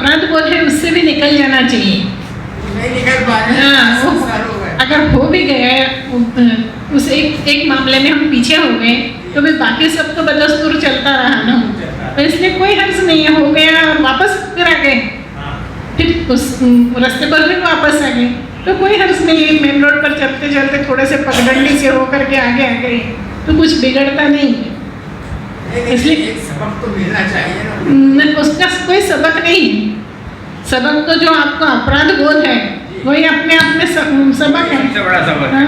अपराध बोध है उससे भी निकल जाना चाहिए। नहीं निकल पा रहे, हाँ, वो संस्कार हो गए। अगर हो भी गए उस एक मामले में हम पीछे हो गए तो भी बाकी सब तो बदस्तूर चलता रहा ना, तो इसलिए कोई हर्ज नहीं है, हो गया और वापस फिर आ गए, फिर उस रास्ते पर फिर वापस आ गए, तो कोई हर्ज नहीं है। मेन रोड पर चलते चलते थोड़े से पगडंडी से होकर के आगे आ गए तो कुछ बिगड़ता नहीं है। इसलिए एक सबक तो मिलना चाहिए ना। उसका कोई सबक नहीं, सबक तो जो आपको अपराध बोध है वही अपने आप में सबक है, सबसे बड़ा सबक। हाँ।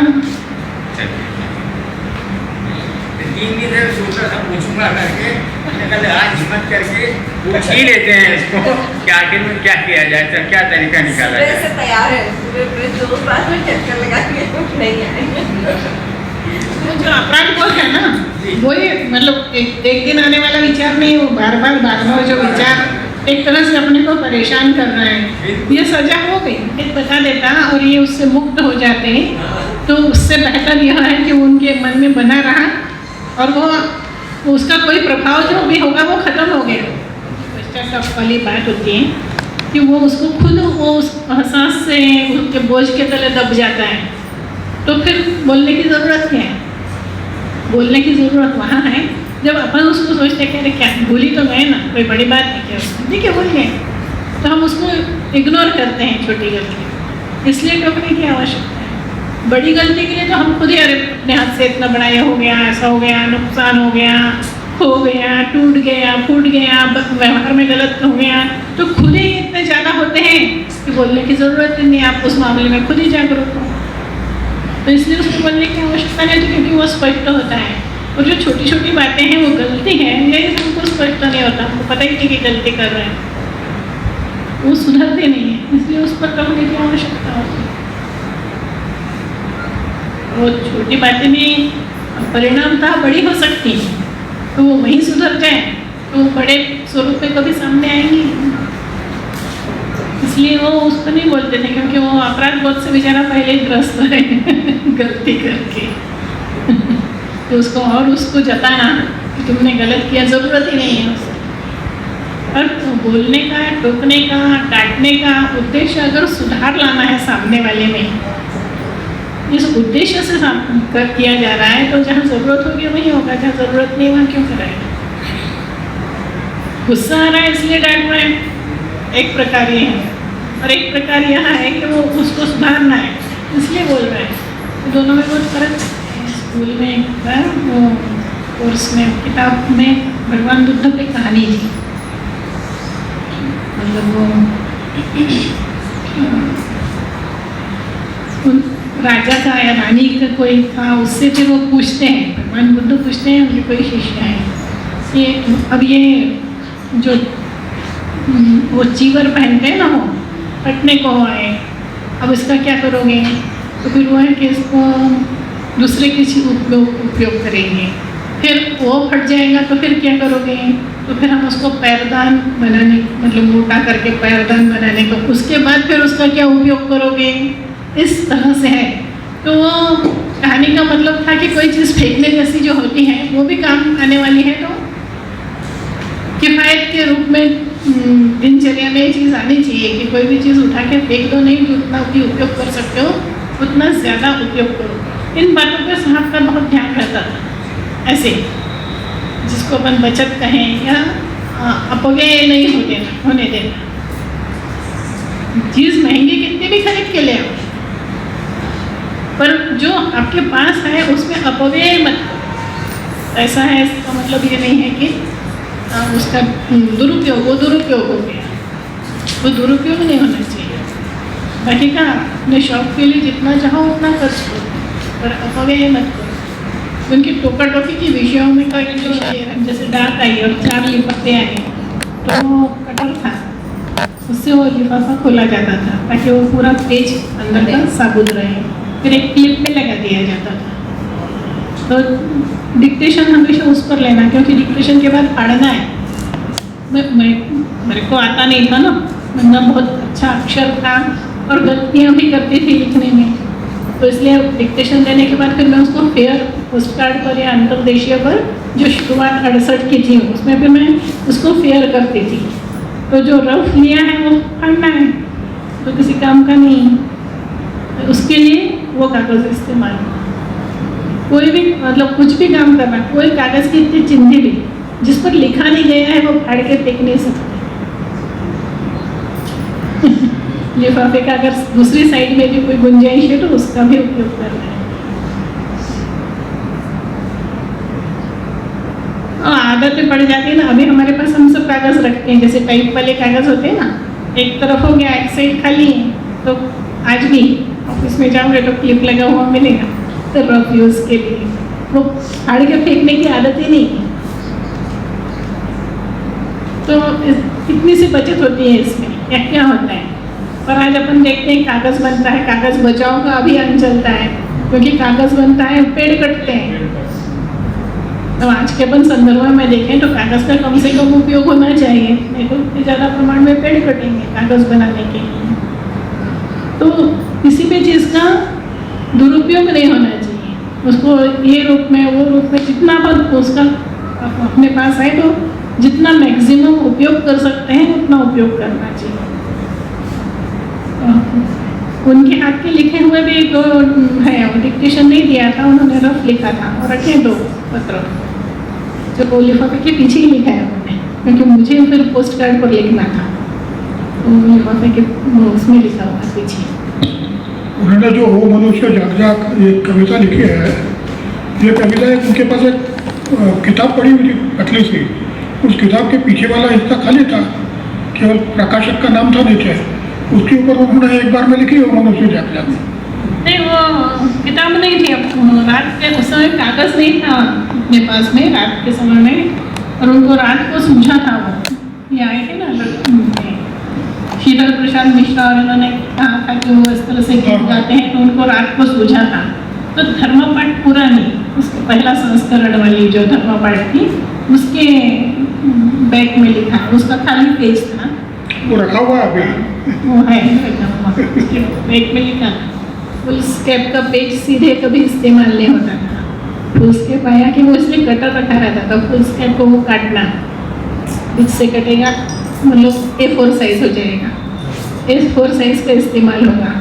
3 दिन से सोचा था पूछूंगा करके, कल आज हिम्मत करके पूछ ही लेते हैं इसको कि आखिर में क्या किया जाए, तो क्या तरीका निकाला सुबह जाए। से तैयार है, सुबह में 2 बार में चक्कर लगा के नहीं आए। जो अपराध बोध है ना वही मतलब एक दिन आने वाला विचार नहीं, वो बार बार जो विचार एक तरह से अपने को परेशान कर रहा है, ये सजा हो गई एक बता देता और ये उससे मुक्त हो जाते हैं, तो उससे बेहतर यह है कि उनके मन में बना रहा और वो उसका कोई प्रभाव जो भी होगा वो खत्म हो गया। पश्चाताप वाली बात होती है कि वो उसको खुद वो उस एहसास से उसके बोझ के तले दब जाता है, तो फिर बोलने की ज़रूरत क्या है? बोलने की ज़रूरत वहाँ है जब अपन उसको सोचते कि अरे क्या भूली तो गए ना, कोई बड़ी बात नहीं, क्या ठीक है भूल गए, तो हम उसको इग्नोर करते हैं छोटी गलती, इसलिए टोकने की आवश्यकता है। बड़ी गलती के लिए तो हम खुद ही अरे अपने हाथ से इतना बड़ा ये हो गया, ऐसा हो गया, नुकसान हो गया, खो गया, टूट गया, फूट गया, व्यवहार में गलत हो गया, तो खुद ही इतने ज़्यादा होते हैं कि बोलने की ज़रूरत ही नहीं, आप उस मामले में खुद ही जागरूक हो, तो इसलिए उसको बोलने की आवश्यकता है, तो क्योंकि वो स्पष्ट होता है। और जो छोटी छोटी बातें हैं वो गलती है, यही हमको स्पष्ट नहीं होता, हमको पता ही नहीं कि गलती कर रहे हैं, वो सुधरते नहीं है, इसलिए उस पर कहने की आवश्यकता होती है। वो छोटी बातें भी परिणामतः बड़ी हो सकती हैं, तो वो वहीं सुधर जाए तो वो बड़े स्वरूप में कभी सामने आएंगी, इसलिए वो उस पर नहीं बोलते थे, क्योंकि वो अपराध बोध से बेचारा पहले ही ग्रस्त है गलती करके तो उसको और उसको जताना कि तुमने गलत किया ज़रूरत ही नहीं है उससे। और तो बोलने का, टोकने का, काटने का उद्देश्य अगर सुधार लाना है सामने वाले में, इस उद्देश्य से किया जा रहा है, तो जहाँ ज़रूरत होगी वहीं होगा, जहाँ ज़रूरत नहीं वहाँ क्यों कराएगा। गुस्सा आ रहा है इसलिए डांट रहे हैं, एक प्रकार ये है, और एक प्रकार यह है कि वो उसको सुधारना है इसलिए बोल रहे हैं, तो दोनों में बहुत फर्क है। स्कूल में एक बार वो कोर्स में किताब में भगवान बुद्ध की कहानी थी, मतलब वो उन राजा का या रानी का कोई था, उससे फिर वो पूछते हैं, भगवान बुद्ध पूछते हैं उनके कोई शिष्य हैं ये, अब ये जो वो चीवर पहनते हैं ना, वो फटने को आए, अब इसका क्या करोगे? तो फिर वो है कि इसको दूसरे किसी उपयोग करेंगे, फिर वो फट जाएगा तो फिर क्या करोगे? तो फिर हम उसको पैरदान बनाने, मतलब मोटा करके पैरदान बनाने को, उसके बाद फिर उसका क्या उपयोग करोगे? इस तरह से है। तो वो कहानी का मतलब था कि कोई चीज़ फेंकने जैसी जो होती है वो भी काम आने वाली है, तो किफ़ायत के रूप में दिनचर्या में ये चीज़ आनी चाहिए कि कोई भी चीज़ उठा के फेंक दो नहीं, जितना भी उपयोग कर सकते हो उतना ज़्यादा उपयोग करो। इन बातों पर साहब का बहुत ध्यान रहता था, ऐसे जिसको अपन बचत कहें या अपव्यय नहीं होने देना। चीज़ महंगी कितनी भी खरीद के ले आओ, पर जो आपके पास है उसमें अपव्यय मत करो। ऐसा है, इसका मतलब ये नहीं है कि उसका दुरुपयोग हो गया, वो दुरुपयोग नहीं होना चाहिए। बाकी का अपने शौक के लिए जितना चाहो उतना खर्च करो, पर अपव्यय मत करो। उनकी टोका टोकी की विषयों में कोई जैसे डाक आई और 4 लिफाफे आए, तो वो कटर था, उससे वो लिफाफा खोला जाता था ताकि वो पूरा पेज अंदर का साबुत रहे, फिर एक क्लिप में लगा दिया जाता था। तो डिक्टेशन हमेशा उस पर लेना, क्योंकि डिक्टेशन के बाद पढ़ना है। मेरे को आता नहीं था ना, मेरा बहुत अच्छा अक्षर था और गलतियाँ भी करती थी लिखने में, तो इसलिए डिक्टेशन देने के बाद फिर मैं उसको फेयर पोस्ट कार्ड पर या अंतर्देशीय पर जो शुरुआत 68 की थी उसमें फिर मैं उसको फेयर करती थी। तो जो रफ लिया है वो फाड़ना है, तो किसी काम का नहीं है। उसके लिए वो कागज़ इस्तेमाल, कोई भी मतलब कुछ भी काम करना, कोई कागज़ की इतनी चिंदी भी जिस पर लिखा नहीं गया है वो फाड़ के फेंक नहीं सकते। लिफाफे का अगर दूसरी साइड में भी कोई गुंजाइश है तो उसका भी उपयोग करना है। और आदतें पड़ जाती है ना। अभी हमारे पास हम सब कागज़ रखते हैं, जैसे टाइप वाले कागज़ होते हैं ना, एक तरफ हो गया, एक साइड खाली है, तो आज भी ऑफिस में जाओगे तो क्लिप लगा हुआ मिलेगा, तो रफ यूज़ के लिए वो फाड़ के फेंकने की आदत ही नहीं है। तो कितनी सी बचत होती है इसमें, या क्या होता है। पर आज अपन देखते हैं कागज़ बनता है, कागज़ बचाओ का अभियान चलता है, क्योंकि कागज़ बनता है पेड़ कटते हैं। तो आज के अपन संदर्भ में देखें तो कागज़ का कम से कम उपयोग होना चाहिए, नहीं तो इतने ज़्यादा प्रमाण में पेड़ कटेंगे कागज़ बनाने के लिए। तो किसी भी चीज़ का दुरुपयोग नहीं होना चाहिए, उसको ये रूप में वो रूप में जितना अपन उसका अपने पास है तो जितना मैक्सिमम उपयोग कर सकते हैं उतना उपयोग करना चाहिए। उनके हाथ के लिखे हुए भी दो है, डिक्टेशन नहीं दिया था उन्होंने, रफ लिखा था और रखे 2 पत्र जो लिफाफे के पीछे ही लिखा है उन्होंने, क्योंकि मुझे फिर पोस्ट कार्ड पर लिखना था, तो लिफाफे के उसमें लिखा हुआ पीछे। उन्होंने जो हो मनुष्य जाग जाग ये कविता लिखी है, ये कविता एक उनके पास एक किताब पड़ी हुई थी पतली सी, उस किताब के पीछे वाला हिस्सा खाली था, केवल प्रकाशक का नाम था नीचे, उसके ऊपर उन्होंने एक बार में लिखी हो मनुष्य जाग जाग। नहीं, वो किताब नहीं थी, अब रात के उस समय कागज़ नहीं था अपने पास में रात के समय में, और उनको रात को सूझा था। वो ये आए थे ना शीतल प्रसाद मिश्रा, और उन्होंने कहा था कि वो इस तरह से गीत गाते हैं, तो उनको रात को सूझा था। तो धर्मपाठ पूरा नहीं, उसका पहला संस्करण वाली जो धर्मपाठ थी उसके बैक में लिखा है, उसका खाली पेज था, वो रखा हुआ है अभी, वो है रखा हुआ, उसके बैक में लिखा फुल स्केप का पेज सीधे कभी इस्तेमाल नहीं होता था, तो उसके पाया कि वो इसलिए कटर रखा रहता था, फुल स्केप को वो काटना इससे कटेगा, मतलब A4 साइज हो जाएगा, A4 साइज का इस्तेमाल होगा।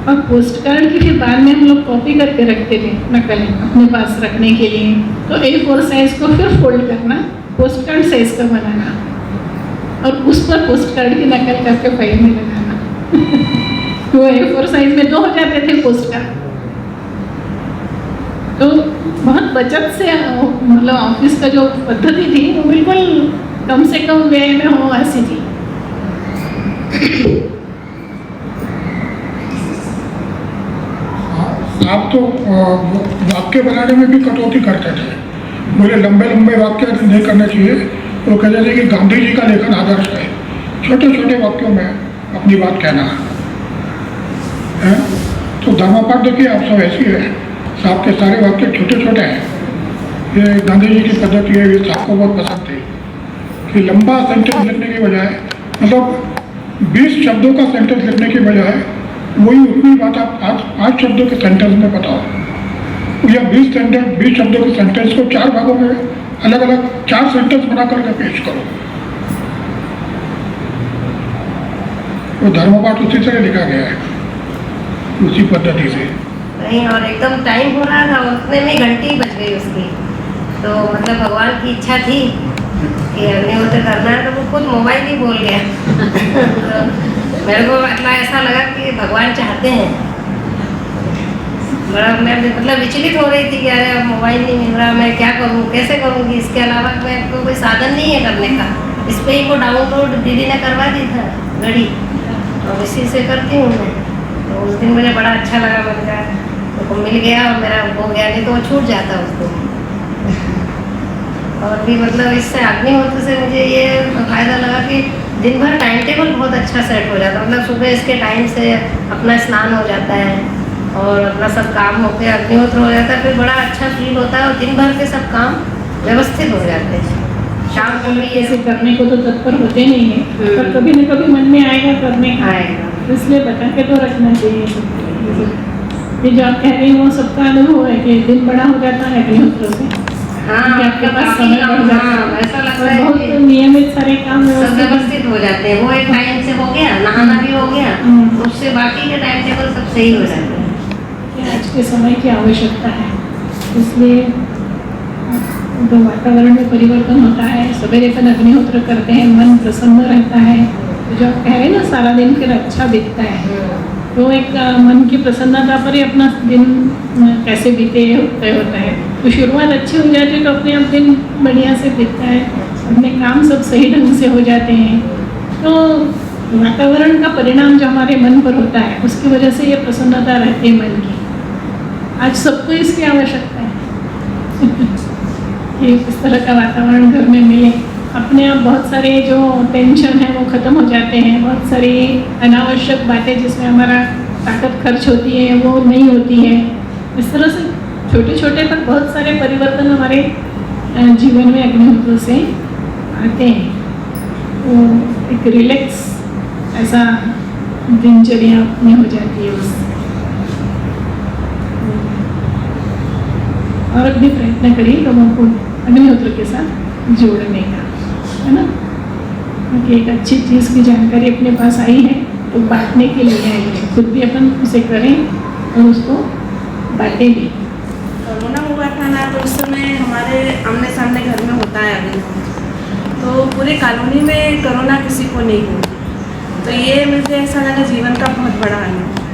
और पोस्ट कार्ड की फिर बाद में हम लोग कॉपी करके रखते थे नकल अपने पास रखने के लिए, तो A4 साइज को फिर फोल्ड करना, पोस्ट कार्ड साइज का बनाना और उस पर पोस्ट कार्ड की नकल करके फाइल में लगाना। वो A4 साइज में 2 हो जाते थे पोस्ट कार्ड। तो बहुत बचत से मतलब ऑफिस का जो पद्धति थी वो बिल्कुल कम से कम व्यय में हो ऐसी थी। आप तो वाक्य बनाने में भी कटौती करते थे, बोले लंबे लंबे वाक्य नहीं करने चाहिए, वो कहते थे कि गांधी जी का लेखन आदर्श है, छोटे छोटे वाक्यों में अपनी बात कहना है। तो धर्मपाठ देखिए आप सब ऐसी है, साहब के सारे वाक्य छोटे छोटे हैं, ये गांधी जी की पद्धति है, ये साहब को बहुत पसंद थी कि लंबा सेंटेंस लिखने की बजाय, मतलब 20 शब्दों का सेंटेंस लिखने की बजाय वही उतनी बात आप 5 शब्दों के सेंटेंस में बताओ, या 20 शब्दों के सेंटेंस को 4 भागों में अलग अलग 4 सेंटेंस बना करके पेश करो। वो धर्मपाठ उसी तरह लिखा गया है, उसी पद्धति से। नहीं, और एकदम टाइम हो रहा था, उतने में घंटी बज गई उसकी, तो मतलब भगवान की इच्छा थी कि अग्निहोत्र करना है, तो वो खुद मोबाइल ही बोल गया। तो मेरे को ऐसा लगा कि भगवान चाहते हैं, बड़ा मैं मतलब विचलित हो रही थी कि अरे अब मोबाइल नहीं मिल रहा, मैं क्या करूँ, कैसे करूँगी, इसके अलावा मेरे को कोई साधन नहीं है करने का। इस पर ही वो डाउनलोड दीदी ने करवा दी था घड़ी, और इसी से करती हूँ मैं। तो उस दिन मुझे बड़ा अच्छा लगा, मैंने कहा तो मिल गया और मेरा हो गया, नहीं तो वो छूट जाता उस दिन। और भी मतलब इससे अग्निहोत्र से मुझे ये फ़ायदा लगा कि दिन भर टाइम टेबल बहुत अच्छा सेट हो जाता, मतलब सुबह इसके टाइम से अपना स्नान हो जाता है और अपना सब काम होकर अग्निहोत्र हो जाता है, फिर बड़ा अच्छा फील होता है और दिन भर के सब काम व्यवस्थित हो जाते हैं। शाम को भी ऐसे करने को तो तत्पर होते नहीं है, पर कभी न कभी मन में आएगा करने का, आएगा, इसलिए बता के तो रखना चाहिए। ये जो आप कह रही हो सबका अनुभव है कि दिन बड़ा हो जाता है अग्निहोत्र से। हाँ, आपके पास समय बढ़ जाता है, ऐसा लगता और है बहुत कि नियमित सारे काम सब व्यवस्थित हो जाते हैं। वो एक टाइम से हो गया, नहाना भी हो गया, उससे बाकी के टाइम टेबल सब सही हो जाते हैं। कि आज के समय की आवश्यकता है, इसलिए तो वातावरण में परिवर्तन होता है। सवेरे पर अग्निहोत्र करते हैं, मन प्रसन्न रहता है। तो जो आप कह रहे हैं ना, सारा दिन फिर अच्छा बीतता है, तो एक मन की प्रसन्नता पर ही अपना दिन कैसे बीते तय होता है। तो शुरुआत अच्छी हो जाती है तो अपने आप दिन बढ़िया से बीतता है, अपने काम सब सही ढंग से हो जाते हैं। तो वातावरण का परिणाम जो हमारे मन पर होता है, उसकी वजह से ये प्रसन्नता रहती है मन की। आज सबको इसकी आवश्यकता है कि इस तरह का वातावरण घर में मिले। अपने आप बहुत सारे जो टेंशन है वो ख़त्म हो जाते हैं, बहुत सारी अनावश्यक बातें जिसमें हमारा ताकत खर्च होती है वो नहीं होती है। इस तरह से छोटे छोटे पर बहुत सारे परिवर्तन हमारे जीवन में अग्निहोत्र से आते हैं। तो एक रिलैक्स ऐसा दिनचर्या अपनी हो जाती है उससे। और भी प्रयत्न करिए लोगों को अग्निहोत्र के साथ जोड़ने का, है ना, क्योंकि एक अच्छी चीज़ की जानकारी अपने पास आई है तो बांटने के लिए आई है। खुद भी अपन उसे करें और उसको बांटें भी। कोरोना हुआ था ना, तो उस समय हमारे आमने सामने घर में होता है अग्निहोत्र, तो पूरी कॉलोनी में कोरोना किसी को नहीं हुई। तो ये मुझे ऐसा लगा जीवन का बहुत बड़ा अनुभव।